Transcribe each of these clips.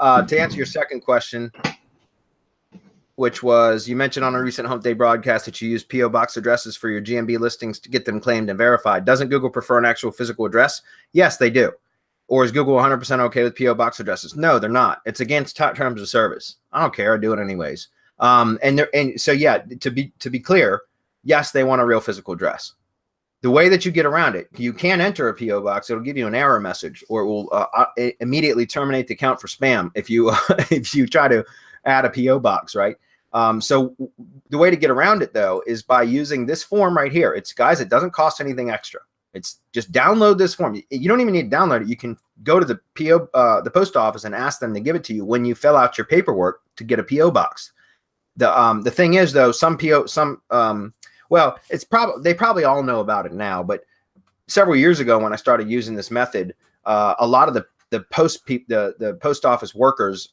To answer your second question, which was, you mentioned on a recent Hump Day broadcast that you use P.O. box addresses for your GMB listings to get them claimed and verified. Doesn't Google prefer an actual physical address? Yes, they do. Or is Google 100% okay with P.O. box addresses? No, they're not. It's against terms of service. I don't care. I do it anyways. And so, yeah, to be clear, yes, they want a real physical address. The way that you get around it, you can enter a P.O. box. It'll give you an error message, or it will immediately terminate the account for spam if you if you try to add a P.O. box, right? So the way to get around it, though, is by using this form right here. It's, guys, it doesn't cost anything extra. It's just download this form. You don't even need to download it. You can go to the the post office and ask them to give it to you when you fill out your paperwork to get a P.O. box. The thing is, though, well, they probably all know about it now, but several years ago when I started using this method, a lot of the post office workers,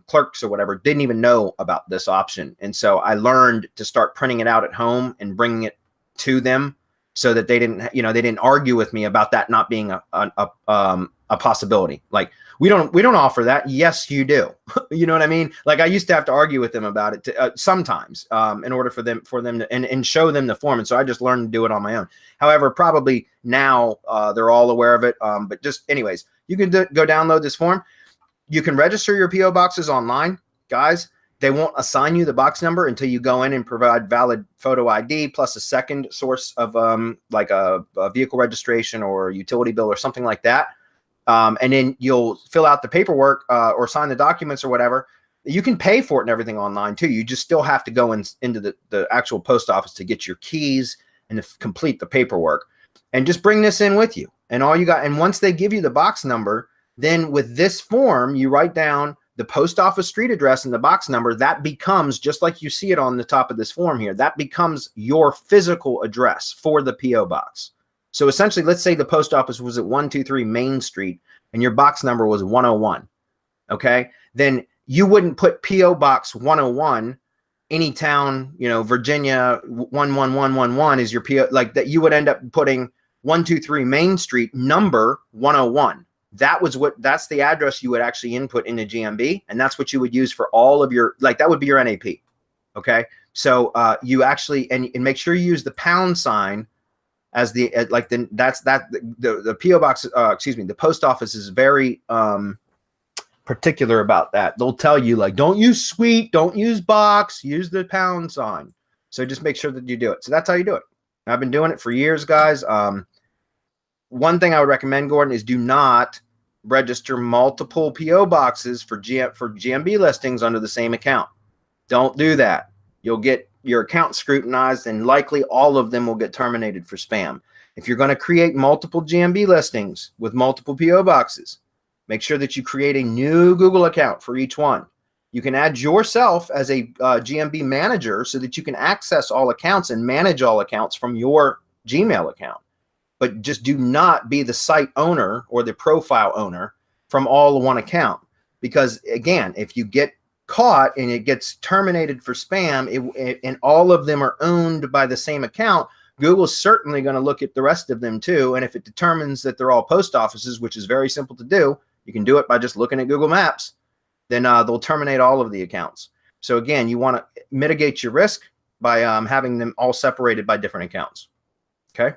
clerks or whatever, didn't even know about this option. And so I learned to start printing it out at home and bringing it to them so that they didn't argue with me about that not being a possibility. Like, we don't offer that. Yes, you do. You know what I mean? Like, I used to have to argue with them about it sometimes in order for them to and show them the form. And so I just learned to do it on my own. However, probably now they're all aware of it. But just anyways, you can go download this form. You can register your P.O. boxes online, guys. They won't assign you the box number until you go in and provide valid photo ID plus a second source of like a vehicle registration or utility bill or something like that. And then you'll fill out the paperwork or sign the documents or whatever. You can pay for it and everything online too. You just still have to go into the actual post office to get your keys and to complete the paperwork. And just bring this in with you. And all you got, and once they give you the box number, then with this form, you write down the post office street address and the box number. That becomes, just like you see it on the top of this form here, that becomes your physical address for the P.O. box. So essentially, let's say the post office was at 123 Main Street and your box number was 101. Okay. Then you wouldn't put P.O. Box 101, any town, Virginia 11111 is your P.O. like that. You would end up putting 123 Main Street number 101. That's the address you would actually input into GMB. And that's what you would use for all of your, like, that would be your NAP. Okay. So you actually, and make sure you use the pound sign as the P.O. box, the post office is very particular about that. They'll tell you, like, don't use suite, don't use box, use the pound sign. So just make sure that you do it. So that's how you do it. I've been doing it for years, guys. One thing I would recommend, Gordon, is do not register multiple P.O. boxes for GMB listings under the same account. Don't do that. You'll get your account scrutinized, and likely all of them will get terminated for spam. If you're going to create multiple GMB listings with multiple P.O. boxes, make sure that you create a new Google account for each one. You can add yourself as a GMB manager so that you can access all accounts and manage all accounts from your Gmail account. But just do not be the site owner or the profile owner from all one account. Because, again, if you get caught and it gets terminated for spam and all of them are owned by the same account, Google's certainly going to look at the rest of them too. And if it determines that they're all post offices, which is very simple to do, you can do it by just looking at Google Maps, then they'll terminate all of the accounts. So again, you want to mitigate your risk by having them all separated by different accounts. Okay.